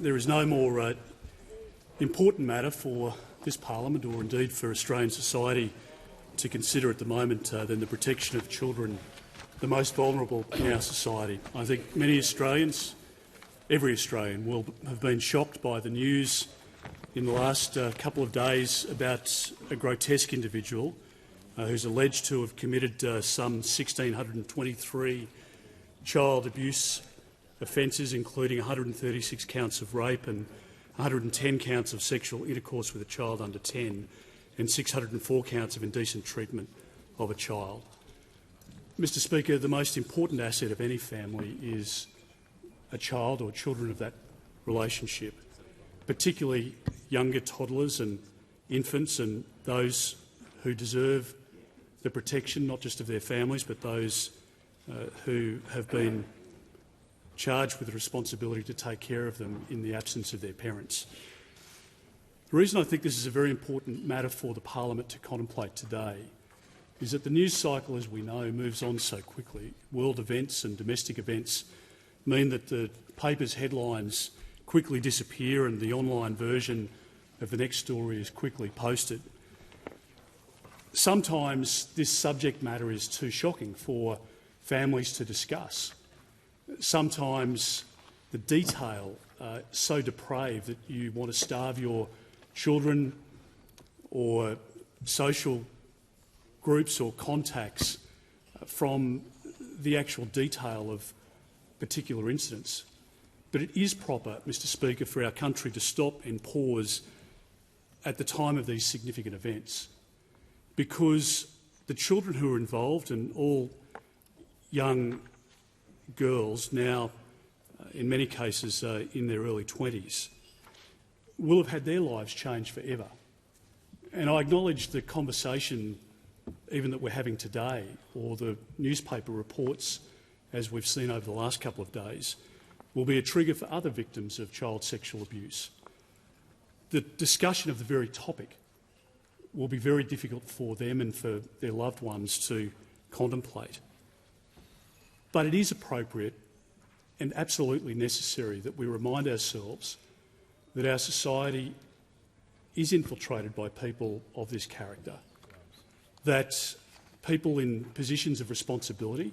there is no more important matter for this parliament, or indeed for Australian society, to consider at the moment than the protection of children, the most vulnerable in our society. I think many Australians, every Australian, will have been shocked by the news in the last couple of days about a grotesque individual who's alleged to have committed some 1,623 child abuse offences, including 136 counts of rape and 110 counts of sexual intercourse with a child under 10 and 604 counts of indecent treatment of a child. Mr Speaker, the most important asset of any family is a child or children of that relationship, particularly younger toddlers and infants and those who deserve the protection not just of their families but those who have been charged with the responsibility to take care of them in the absence of their parents. The reason I think this is a very important matter for the parliament to contemplate today is that the news cycle, as we know, moves on so quickly. World events and domestic events mean that the paper's headlines quickly disappear and the online version of the next story is quickly posted. Sometimes this subject matter is too shocking for families to discuss. Sometimes the detail so depraved that you want to starve your children or social groups or contacts from the actual detail of particular incidents. But it is proper, Mr Speaker, for our country to stop and pause at the time of these significant events, because the children who are involved, and all young girls now, in many cases in their early 20s, will have had their lives changed forever. And I acknowledge the conversation even that we're having today, or the newspaper reports, as we've seen over the last couple of days, will be a trigger for other victims of child sexual abuse. The discussion of the very topic will be very difficult for them and for their loved ones to contemplate. But it is appropriate and absolutely necessary that we remind ourselves that our society is infiltrated by people of this character, that people in positions of responsibility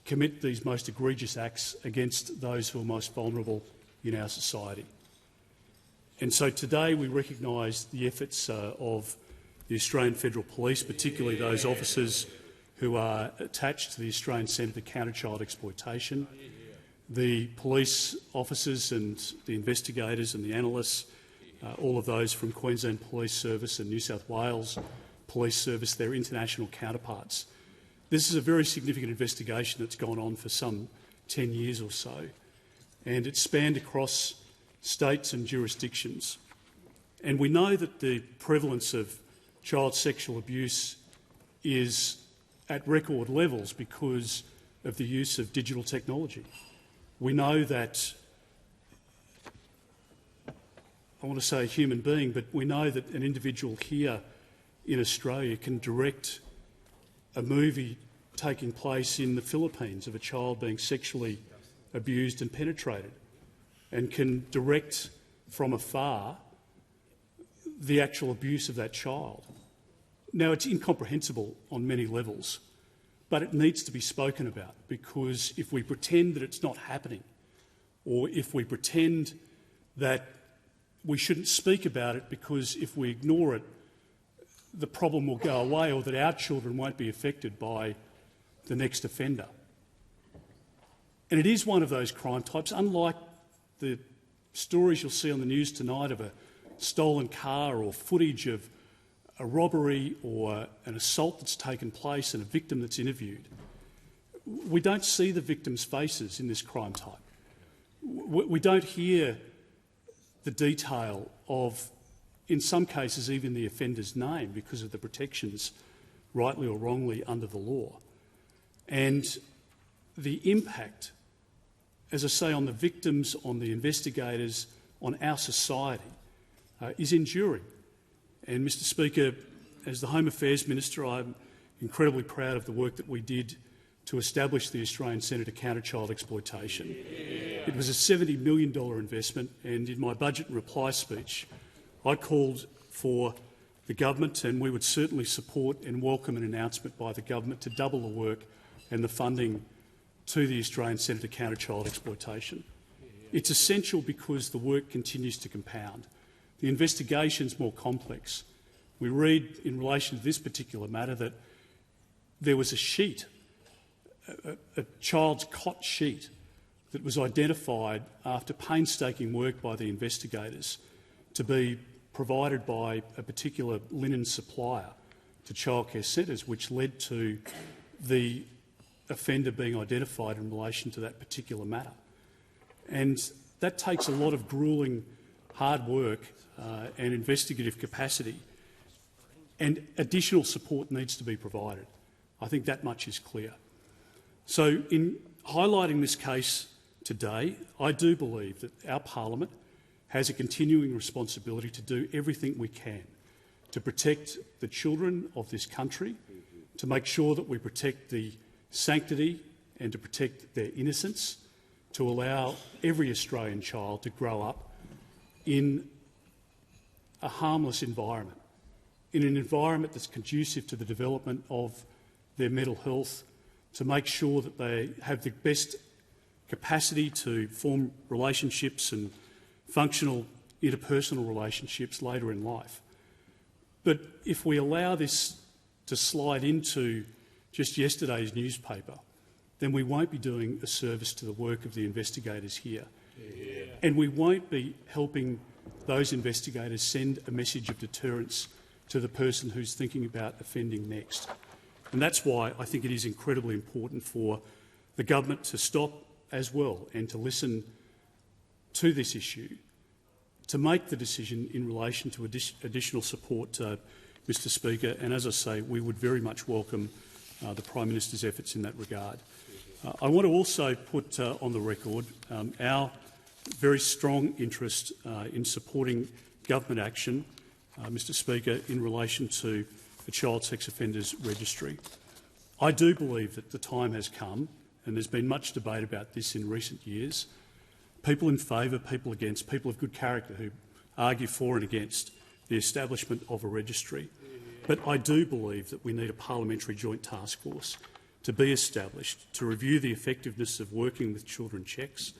commit these most egregious acts against those who are most vulnerable in our society. And so today we recognise the efforts of the Australian Federal Police, particularly those officers who are attached to the Australian Centre to Counter Child Exploitation, the police officers and the investigators and the analysts, all of those from Queensland Police Service and New South Wales Police Service, their international counterparts. This is a very significant investigation that's gone on for some 10 years or so, and it's spanned across states and jurisdictions. And we know that the prevalence of child sexual abuse is at record levels because of the use of digital technology. We know that, I want to say a human being, but we know that an individual here in Australia can direct a movie taking place in the Philippines of a child being sexually abused and penetrated, and can direct from afar the actual abuse of that child. Now, it's incomprehensible on many levels, but it needs to be spoken about, because if we pretend that it's not happening, or if we pretend that we shouldn't speak about it because if we ignore it, the problem will go away, or that our children won't be affected by the next offender. And it is one of those crime types, unlike the stories you'll see on the news tonight of a stolen car or footage of a robbery or an assault that's taken place and a victim that's interviewed. We don't see the victims' faces in this crime type. We don't hear the detail of, in some cases, even the offender's name because of the protections, rightly or wrongly, under the law. And the impact, as I say, on the victims, on the investigators, on our society is enduring. And, Mr Speaker, as the Home Affairs Minister, I'm incredibly proud of the work that we did to establish the Australian Centre to Counter Child Exploitation. It was a $70 million investment, and in my budget and reply speech, I called for the government, and we would certainly support and welcome an announcement by the government to double the work and the funding to the Australian Centre to Counter Child Exploitation. It's essential because the work continues to compound. The investigation's more complex. We read in relation to this particular matter that there was a sheet, a child's cot sheet, that was identified after painstaking work by the investigators to be provided by a particular linen supplier to childcare centres, which led to the offender being identified in relation to that particular matter. And that takes a lot of gruelling hard work and investigative capacity, and additional support needs to be provided. I think that much is clear. So in highlighting this case today, I do believe that our parliament has a continuing responsibility to do everything we can to protect the children of this country, to make sure that we protect the sanctity and to protect their innocence, to allow every Australian child to grow up in a harmless environment, in an environment that's conducive to the development of their mental health, to make sure that they have the best capacity to form relationships and functional interpersonal relationships later in life. But if we allow this to slide into just yesterday's newspaper, then we won't be doing a service to the work of the investigators here. Yeah. And we won't be helping those investigators send a message of deterrence to the person who's thinking about offending next. And that's why I think it is incredibly important for the government to stop as well and to listen to this issue, to make the decision in relation to additional support, Mr Speaker. And as I say, we would very much welcome the Prime Minister's efforts in that regard. I want to also put on the record our very strong interest in supporting government action, Mr Speaker, in relation to the Child Sex Offenders Registry. I do believe that the time has come, and there's been much debate about this in recent years, people in favour, people against, people of good character who argue for and against the establishment of a registry. But I do believe that we need a parliamentary joint task force to be established to review the effectiveness of working with children checks,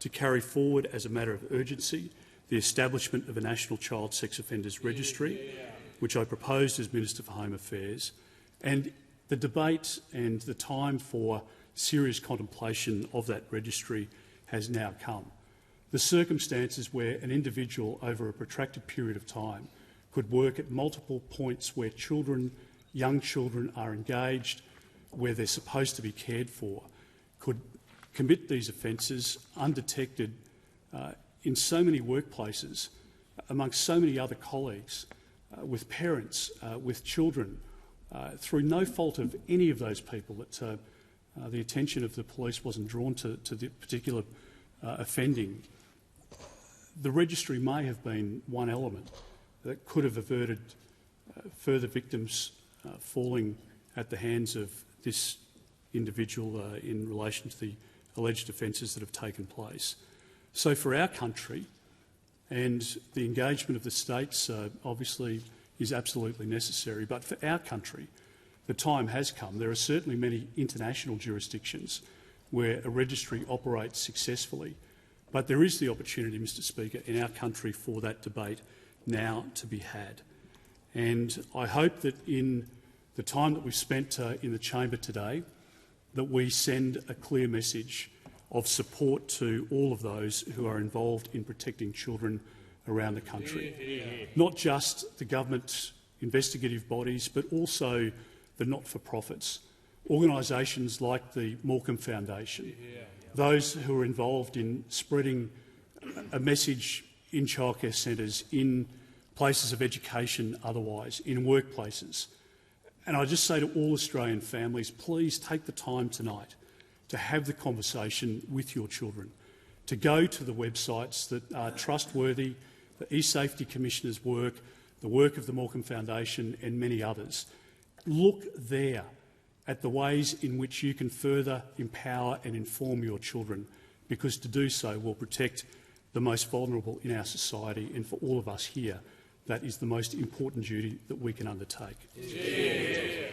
to carry forward as a matter of urgency the establishment of a National Child Sex Offenders Registry, which I proposed as Minister for Home Affairs. And the debate and the time for serious contemplation of that registry has now come. The circumstances where an individual over a protracted period of time could work at multiple points where children, young children are engaged, where they're supposed to be cared for, could commit these offences undetected in so many workplaces, amongst so many other colleagues, with parents, with children, through no fault of any of those people that the attention of the police wasn't drawn to the particular offending. The registry may have been one element that could have averted further victims falling at the hands of this individual in relation to the alleged offences that have taken place. So for our country, and the engagement of the states obviously is absolutely necessary, but for our country, the time has come. There are certainly many international jurisdictions where a registry operates successfully, but there is the opportunity, Mr Speaker, in our country for that debate now to be had. And I hope that in the time that we've spent in the chamber today, that we send a clear message of support to all of those who are involved in protecting children around the country. Not just the government investigative bodies, but also the not-for-profits, organisations like the Morecambe Foundation, those who are involved in spreading a message in childcare centres, in places of education otherwise, in workplaces. And I just say to all Australian families, please take the time tonight to have the conversation with your children, to go to the websites that are trustworthy, the E-Safety Commissioner's work, the work of the Morecambe Foundation and many others. Look there at the ways in which you can further empower and inform your children because to do so will protect the most vulnerable in our society, and for all of us here, that is the most important duty that we can undertake. Yeah.